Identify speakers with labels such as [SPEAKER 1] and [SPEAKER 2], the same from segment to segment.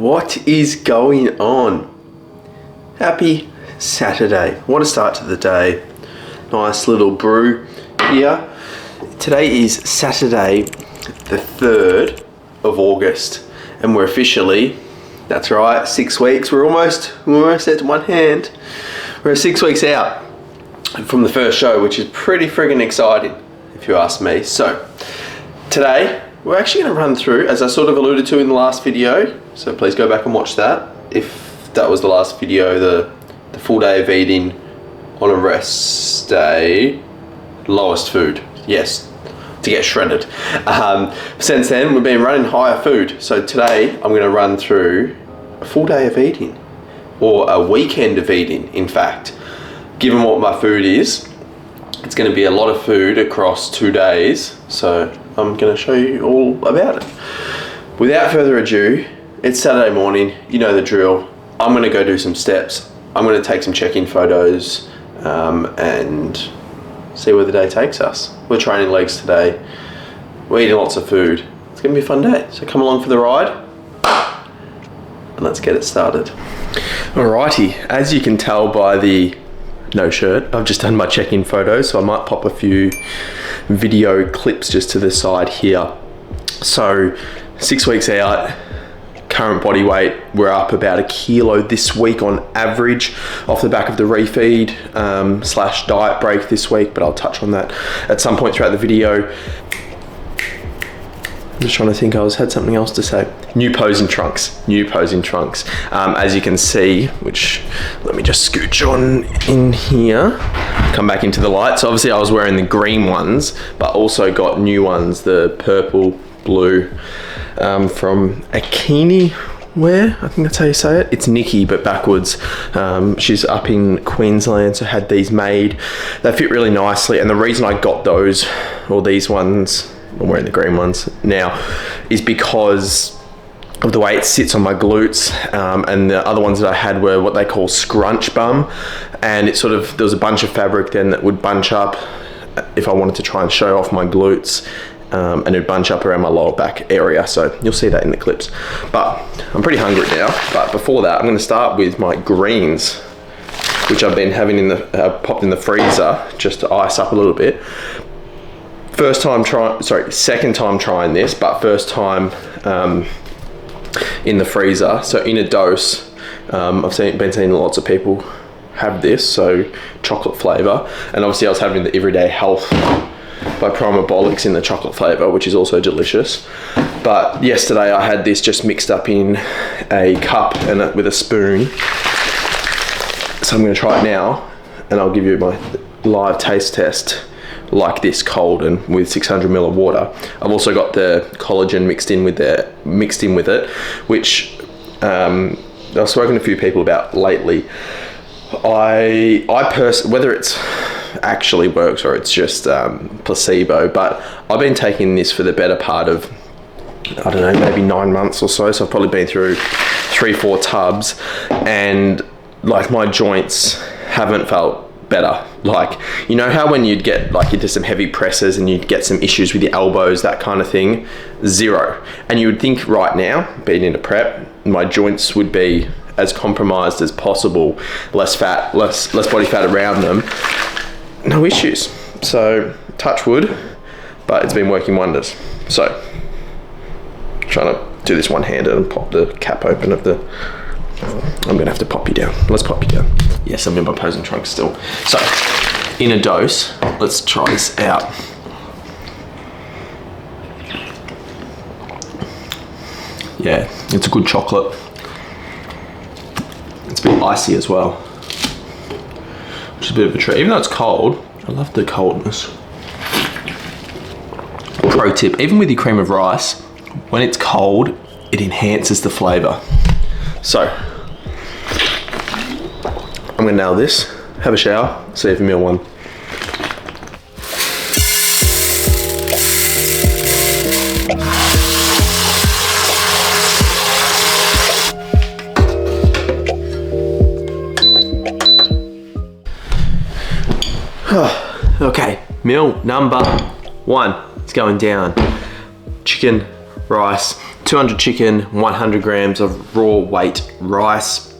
[SPEAKER 1] What is going on? Happy Saturday. What a start to the day. Nice little brew here. Today is Saturday the 3rd of August and we're officially, that's right, 6 weeks. We're almost at one hand. We're 6 weeks out from the first show, which is pretty friggin' exciting if you ask me. So today we're actually going to run through, as I sort of alluded to in the last video, so please go back and watch that if that was the last video, the full day of eating on a rest day, lowest food, yes, to get shredded. Since then we've been running higher food, so today I'm going to run through a full day of eating, or a weekend of eating in fact. Given what my food is, it's going to be a lot of food across 2 days, so I'm going to show you all about it. Without further ado, it's Saturday morning, you know the drill. I'm going to go do some steps. I'm going to take some check-in photos and see where the day takes us. We're training legs today. We're eating lots of food. It's going to be a fun day, so come along for the ride and let's get it started. Alrighty, as you can tell by the no shirt, I've just done my check-in photos, so I might pop a few video clips just to the side here. So 6 weeks out, current body weight, we're up about 1 kilo this week on average off the back of the refeed slash diet break this week, but I'll touch on that at some point throughout the video. I'm just trying to think, I had something else to say. New posing trunks. As you can see, which, let me just scooch on in here, come back into the light. So obviously I was wearing the green ones, but also got new ones, the purple, blue, from Akini Wear, I think that's how you say it. It's Nikki, but backwards. She's up in Queensland, so had these made. They fit really nicely, and the reason I got those, or these ones, I'm wearing the green ones now, is because of the way it sits on my glutes, and the other ones that I had were what they call scrunch bum, and it sort of, there was a bunch of fabric then that would bunch up if I wanted to try and show off my glutes, and it'd bunch up around my lower back area, so you'll see that in the clips. But I'm pretty hungry now, but before that I'm going to start with my greens, which I've been having in the popped in the freezer just to ice up a little bit. Second time trying this, but first time in the freezer. So in a dose, I've been seeing lots of people have this, so chocolate flavor, and obviously I was having the Everyday Health by Primabolics in the chocolate flavor, which is also delicious. But yesterday I had this just mixed up in a cup and with a spoon. So I'm going to try it now, and I'll give you my live taste test like this, cold and with 600 ml of water. I've also got the collagen mixed in with it, which I've spoken to a few people about lately. Whether it's actually works or it's just placebo, but I've been taking this for the better part of, I don't know, maybe 9 months or so. So I've probably been through 3-4 tubs, and like my joints haven't felt better. Like, you know how when you'd get like into some heavy presses and you'd get some issues with your elbows, that kind of thing? Zero. And you would think right now, being in a prep, my joints would be as compromised as possible, less fat, less body fat around them, no issues. So touch wood, but it's been working wonders. So trying to do this one-handed and pop the cap open of the, I'm gonna have to pop you down. Let's pop you down. Yes, I'm in my posing trunks still. So, in a dose, let's try this out. Yeah, it's a good chocolate. It's a bit icy as well, which is a bit of a treat. Even though it's cold, I love the coldness. Pro tip, even with your cream of rice, when it's cold, it enhances the flavor. So, I'm gonna nail this, have a shower, see you for meal one. Okay, meal number one is going down. Chicken rice, 200 chicken, 100 grams of raw weight rice.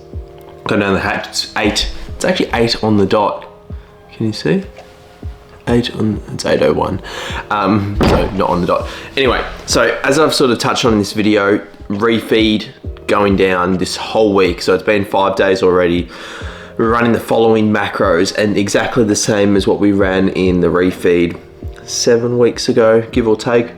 [SPEAKER 1] Go down the hatch, it's 8. It's actually 8 on the dot. Can you see? 8 on, it's 8:01. So not on the dot. Anyway, so as I've sort of touched on in this video, refeed going down this whole week. So it's been 5 days already. We're running the following macros and exactly the same as what we ran in the refeed 7 weeks ago, give or take.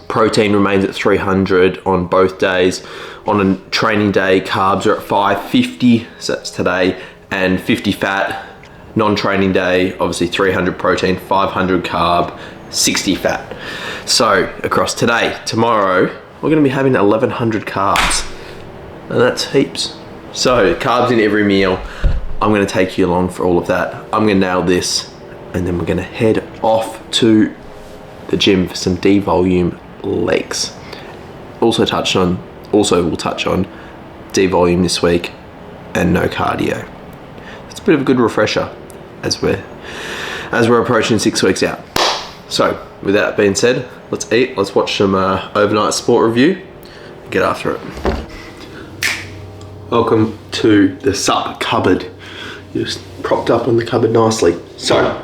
[SPEAKER 1] Protein remains at 300 on both days. On a training day, carbs are at 550, so that's today, and 50 fat. Non-training day, obviously 300 protein, 500 carb, 60 fat. So across today, tomorrow, we're gonna be having 1100 carbs, and that's heaps. So carbs in every meal. I'm gonna take you along for all of that. I'm gonna nail this, and then we're gonna head off to the gym for some devolume legs. We'll touch on devolume this week and no cardio. It's a bit of a good refresher as we're approaching 6 weeks out. So with that being said, let's eat, let's watch some overnight sport review, and get after it. Welcome to the sup cupboard. Just propped up on the cupboard nicely. So,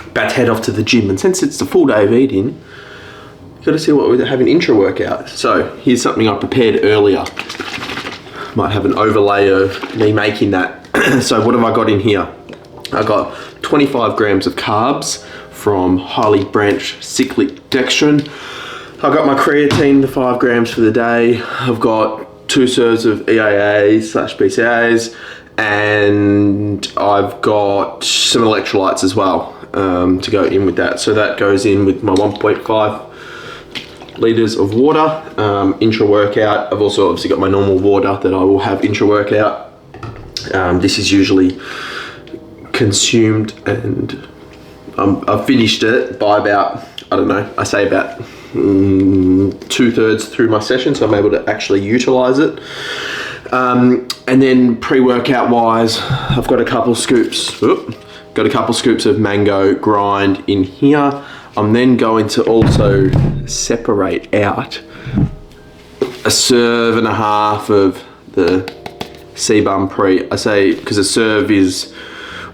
[SPEAKER 1] about to head off to the gym, and since it's the full day of eating, you've got to see what we're having intra workout. So here's something I prepared earlier. Might have an overlay of me making that. So what have I got in here? I got 25 grams of carbs from highly branched cyclic dextrin. I've got my creatine, the 5 grams for the day. I've got 2 serves of EAAs/BCAAs, and I've got some electrolytes as well to go in with that. So that goes in with my 1.5 liters of water intra workout. I've also obviously got my normal water that I will have intra workout. This is usually consumed, and I've finished it by about, I don't know, I say about 2/3 through my session, so I'm able to actually utilize it. And then pre-workout wise, I've got a couple scoops of mango grind in here. I'm then going to also separate out a serve and a half of the CBum Pre. I say because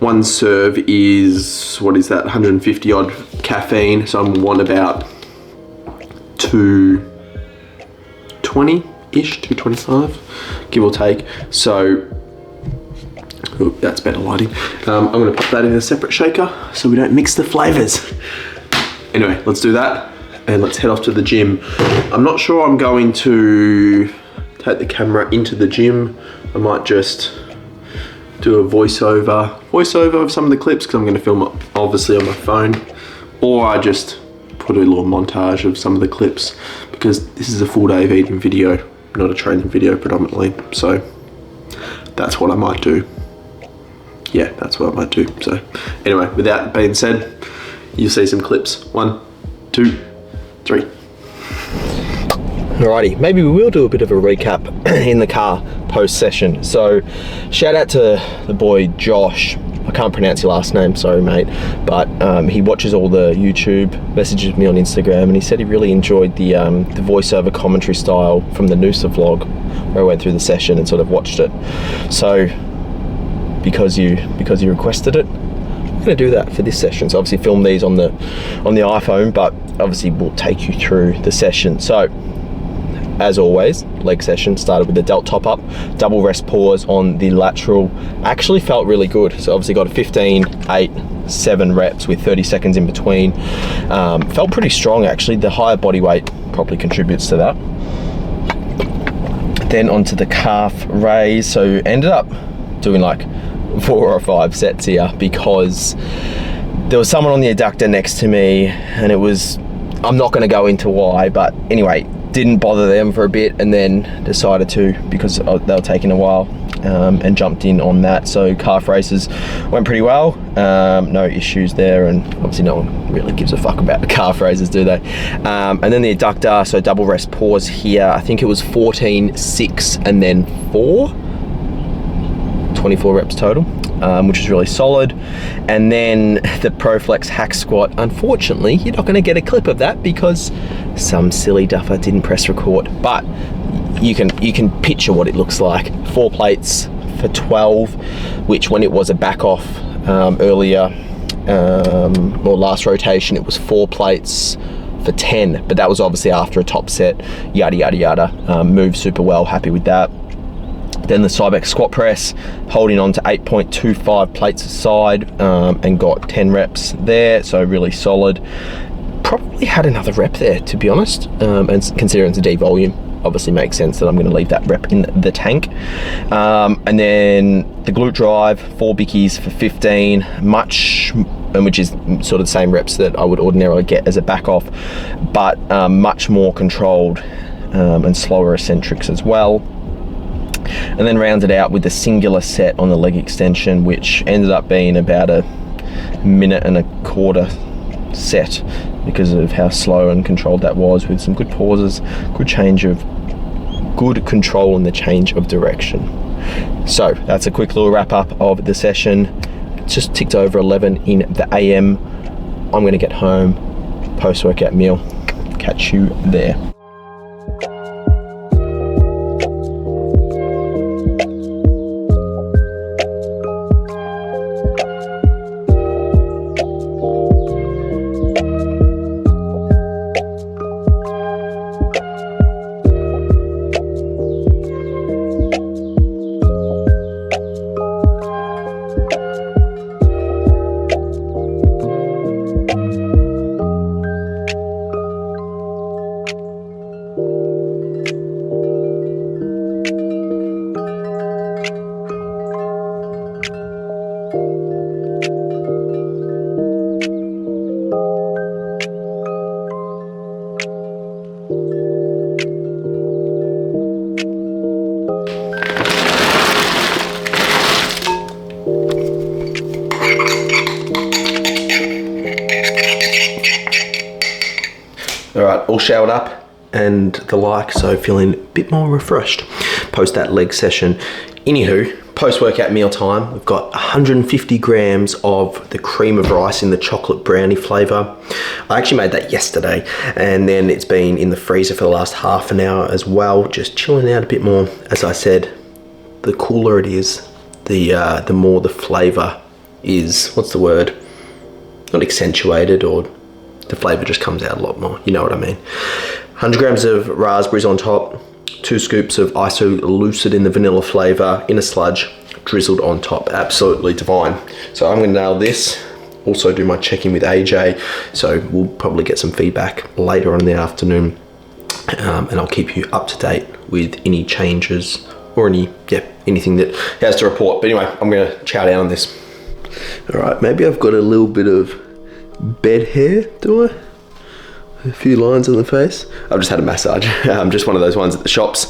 [SPEAKER 1] one serve is, what is that, 150 odd caffeine, so I want about 220-ish, 225, give or take. So, ooh, that's better lighting. I'm gonna put that in a separate shaker so we don't mix the flavors. Anyway, let's do that and let's head off to the gym. I'm not sure I'm going to take the camera into the gym. I might just do a voiceover of some of the clips because I'm going to film it obviously on my phone, or I just put a little montage of some of the clips because this is a full day of eating video, not a training video predominantly. So that's what I might do. Yeah, that's what I might do. So anyway, with that being said, you'll see some clips. 1, 2, 3. Alrighty, maybe we will do a bit of a recap in the car post-session. So shout out to the boy Josh. I can't pronounce your last name, sorry mate, but he watches all the YouTube, messages me on Instagram, and he said he really enjoyed the voiceover commentary style from the Noosa vlog where I went through the session and sort of watched it. So because you requested it, I'm gonna do that for this session. So obviously film these on the iPhone, but obviously we'll take you through the session. So as always, leg session started with the delt top up, double rest pause on the lateral. Actually felt really good. So obviously got a 15, 8, 7 reps with 30 seconds in between. Felt pretty strong actually. The higher body weight probably contributes to that. Then onto the calf raise. So ended up doing like 4 or 5 sets here because there was someone on the adductor next to me, and it was, I'm not going to go into why, but anyway, didn't bother them for a bit and then decided to because they were taking a while, and jumped in on that. So calf races went pretty well, no issues there, and obviously no one really gives a fuck about the calf raises, do they? And then the adductor, so double rest pause here. I think it was 14, 6 and then 4, 24 reps total. which is really solid. And then the ProFlex hack squat, unfortunately, you're not going to get a clip of that because some silly duffer didn't press record, but you can picture what it looks like. 4 plates for 12, which when it was a back off earlier, or last rotation, it was 4 plates for 10, but that was obviously after a top set, yada yada yada. Moved super well, happy with that. Then the Cybex squat press, holding on to 8.25 plates aside, and got 10 reps there, so really solid. Probably had another rep there, to be honest, and considering it's a D volume, obviously makes sense that I'm going to leave that rep in the tank. And then the glute drive, 4 bickies for 15, which is sort of the same reps that I would ordinarily get as a back off, but much more controlled and slower eccentrics as well. And then rounded out with a singular set on the leg extension, which ended up being about a 1.25 minute set because of how slow and controlled that was, with some good pauses, good control in the change of direction. So that's a quick little wrap up of the session. It's just ticked over 11 in the AM. I'm going to get home, post-workout meal. Catch you there. Alright, all showered up and the like, so feeling a bit more refreshed post that leg session. Anywho, post-workout meal time. We've got 150 grams of the cream of rice in the chocolate brownie flavour. I actually made that yesterday, and then it's been in the freezer for the last half an hour as well, just chilling out a bit more. As I said, the cooler it is, the more the flavour is, what's the word? Not accentuated, or the flavour just comes out a lot more, you know what I mean. 100 grams of raspberries on top, 2 scoops of Iso-Lucid in the vanilla flavour in a sludge, drizzled on top. Absolutely divine. So I'm going to nail this. Also do my check-in with AJ, so we'll probably get some feedback later on in the afternoon, and I'll keep you up to date with any changes or anything that he has to report. But anyway, I'm going to chow down on this. All right, maybe I've got a little bit of bed hair, do I? A few lines on the face. I've just had a massage. Just one of those ones at the shops.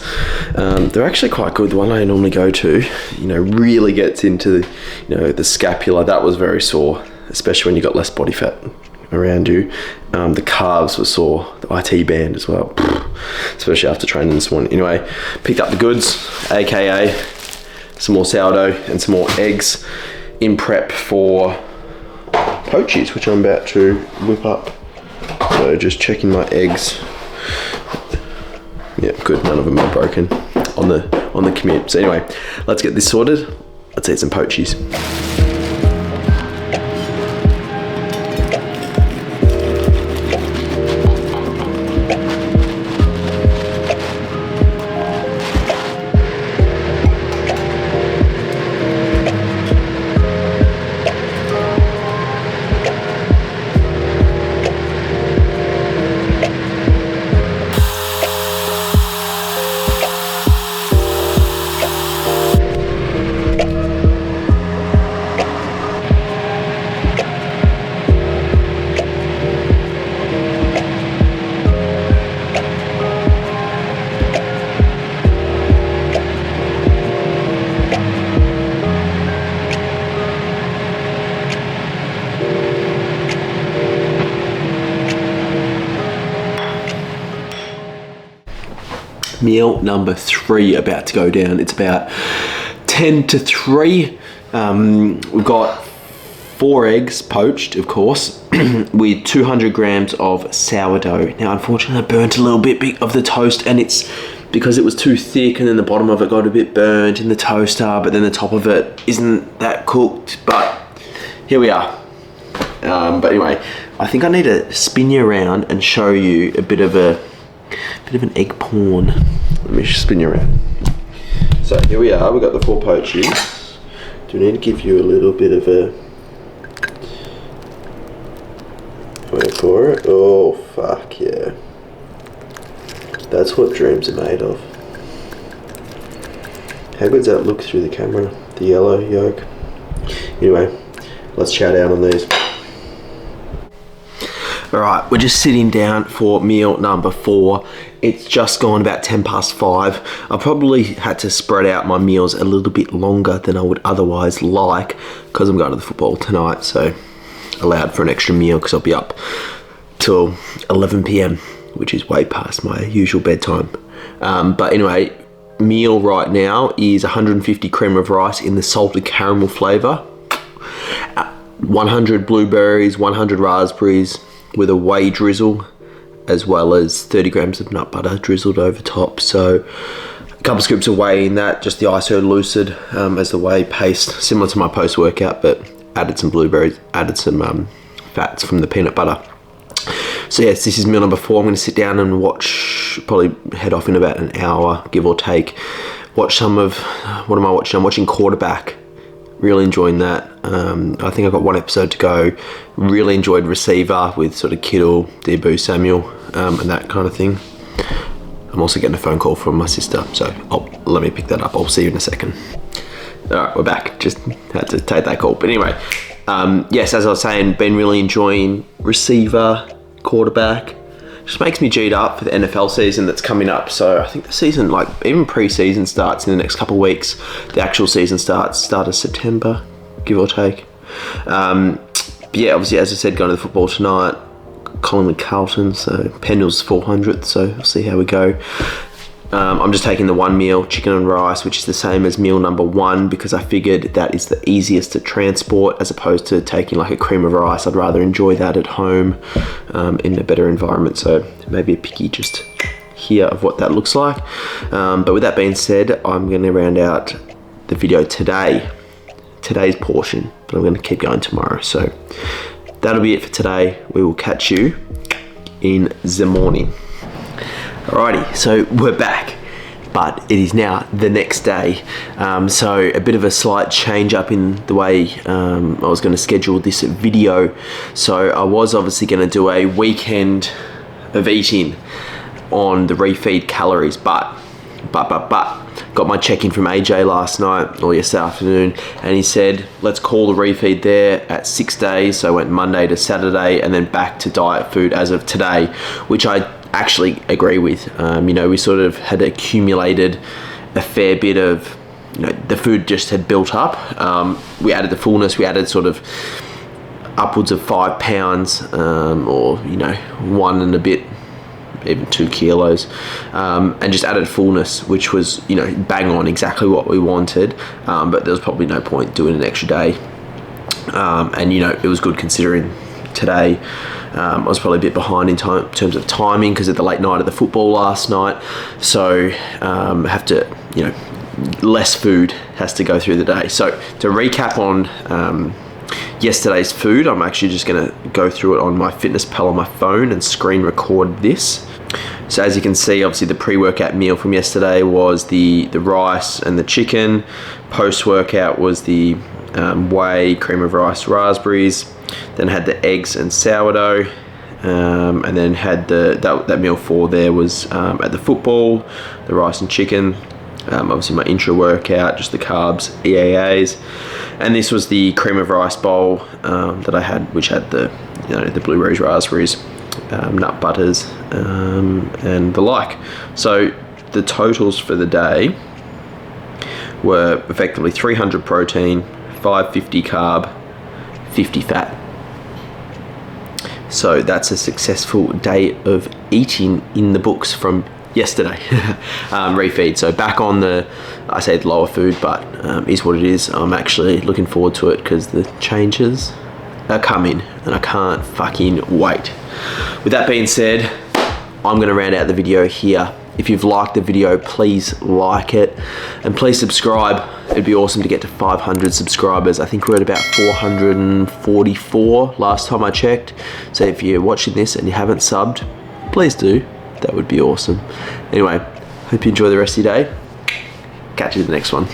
[SPEAKER 1] They're actually quite good. The one I normally go to, really gets into, the scapula. That was very sore, especially when you got less body fat around you. The calves were sore. The IT band as well, especially after training this morning. Anyway, picked up the goods, aka some more sourdough and some more eggs in prep for poachies, which I'm about to whip up. So just checking my eggs. Yeah, good, none of them are broken on the commute. So anyway, let's get this sorted. Let's eat some poachies. Meal number 3 about to go down. It's about 10 to 3. We've got 4 eggs poached, of course, with 200 grams of sourdough. Now, unfortunately, I burnt a little bit of the toast, and it's because it was too thick, and then the bottom of it got a bit burnt in the toaster, but then the top of it isn't that cooked. But here we are. But anyway, I think I need to spin you around and show you a bit of an egg porn. Let me just spin you around. So here we are. We've got the 4 poaches. Do we need to give you a little bit of a... Wait for it. Oh, fuck yeah. That's what dreams are made of. How good does that look through the camera? The yellow yolk. Anyway, let's chow down on these. Alright, we're just sitting down for meal number 4. It's just gone about 10 past 5. I probably had to spread out my meals a little bit longer than I would otherwise like, because I'm going to the football tonight, so allowed for an extra meal because I'll be up till 11 p.m, which is way past my usual bedtime. But anyway, meal right now is 150 cream of rice in the salted caramel flavour, 100 blueberries, 100 raspberries with a whey drizzle, as well as 30 grams of nut butter drizzled over top. So a couple of scoops of whey in that, just the iso lucid as the whey paste, similar to my post-workout, but added some blueberries, added some fats from the peanut butter. So yes, this is meal number 4. I'm going to sit down and watch, probably head off in about an hour, give or take. Watch some of, what am I watching? I'm watching Quarterback. Really enjoying that. I think I've got 1 episode to go. Really enjoyed Receiver with sort of Kittle, Debo Samuel, and that kind of thing. I'm also getting a phone call from my sister, so let me pick that up. I'll see you in a second. Alright, we're back. Just had to take that call. But anyway, yes, as I was saying, been really enjoying Receiver, Quarterback. Just makes me G'd up for the NFL season that's coming up. So I think the season, like even pre-season starts in the next couple of weeks. The actual season starts start of September, give or take. But yeah, obviously, as I said, going to the football tonight. Collingwood Carlton, so Pendle's 400th, so we'll see how we go. I'm just taking the 1 meal, chicken and rice, which is the same as meal number 1, because I figured that is the easiest to transport as opposed to taking like a cream of rice. I'd rather enjoy that at home in a better environment. So maybe a picky just here of what that looks like. But with that being said, I'm going to round out the video today's portion, but I'm going to keep going tomorrow. So that'll be it for today. We will catch you in the morning. Alrighty, so we're back, but it is now the next day. So a bit of a slight change up in the way I was going to schedule this video. So I was obviously going to do a weekend of eating on the Refeed calories, but got my check-in from AJ last night or yesterday afternoon, and he said let's call the Refeed there at 6 days. So I went Monday to Saturday and then back to diet food as of today, which I actually agree with. We sort of had accumulated a fair bit of, the food just had built up. We added the fullness, we added sort of upwards of 5 pounds, or 1 and a bit, even 2 kilos, and just added fullness, which was, bang on exactly what we wanted. But there was probably no point doing an extra day. And it was good considering today I was probably a bit behind in terms of timing because of the late night of the football last night. So have to, less food has to go through the day. So to recap on yesterday's food, I'm actually just going to go through it on my fitness pal on my phone and screen record this. So as you can see, obviously the pre-workout meal from yesterday was the rice and the chicken. Post-workout was the whey, cream of rice, raspberries. Then had the eggs and sourdough, and then had that meal 4 there was at the football, the rice and chicken. Obviously my intra workout, just the carbs, EAAs, and this was the cream of rice bowl that I had, which had the blueberries, raspberries, nut butters, and the like. So the totals for the day were effectively 300 protein, 550 carb, 50 fat. So that's a successful day of eating in the books from yesterday. Refeed. So back on the, I say lower food, but is what it is. I'm actually looking forward to it because the changes are coming and I can't fucking wait. With that being said, I'm gonna round out the video here. If you've liked the video, please like it and please subscribe. It'd be awesome to get to 500 subscribers. I think we're at about 444 last time I checked. So if you're watching this and you haven't subbed, please do. That would be awesome. Anyway, hope you enjoy the rest of your day. Catch you in the next one.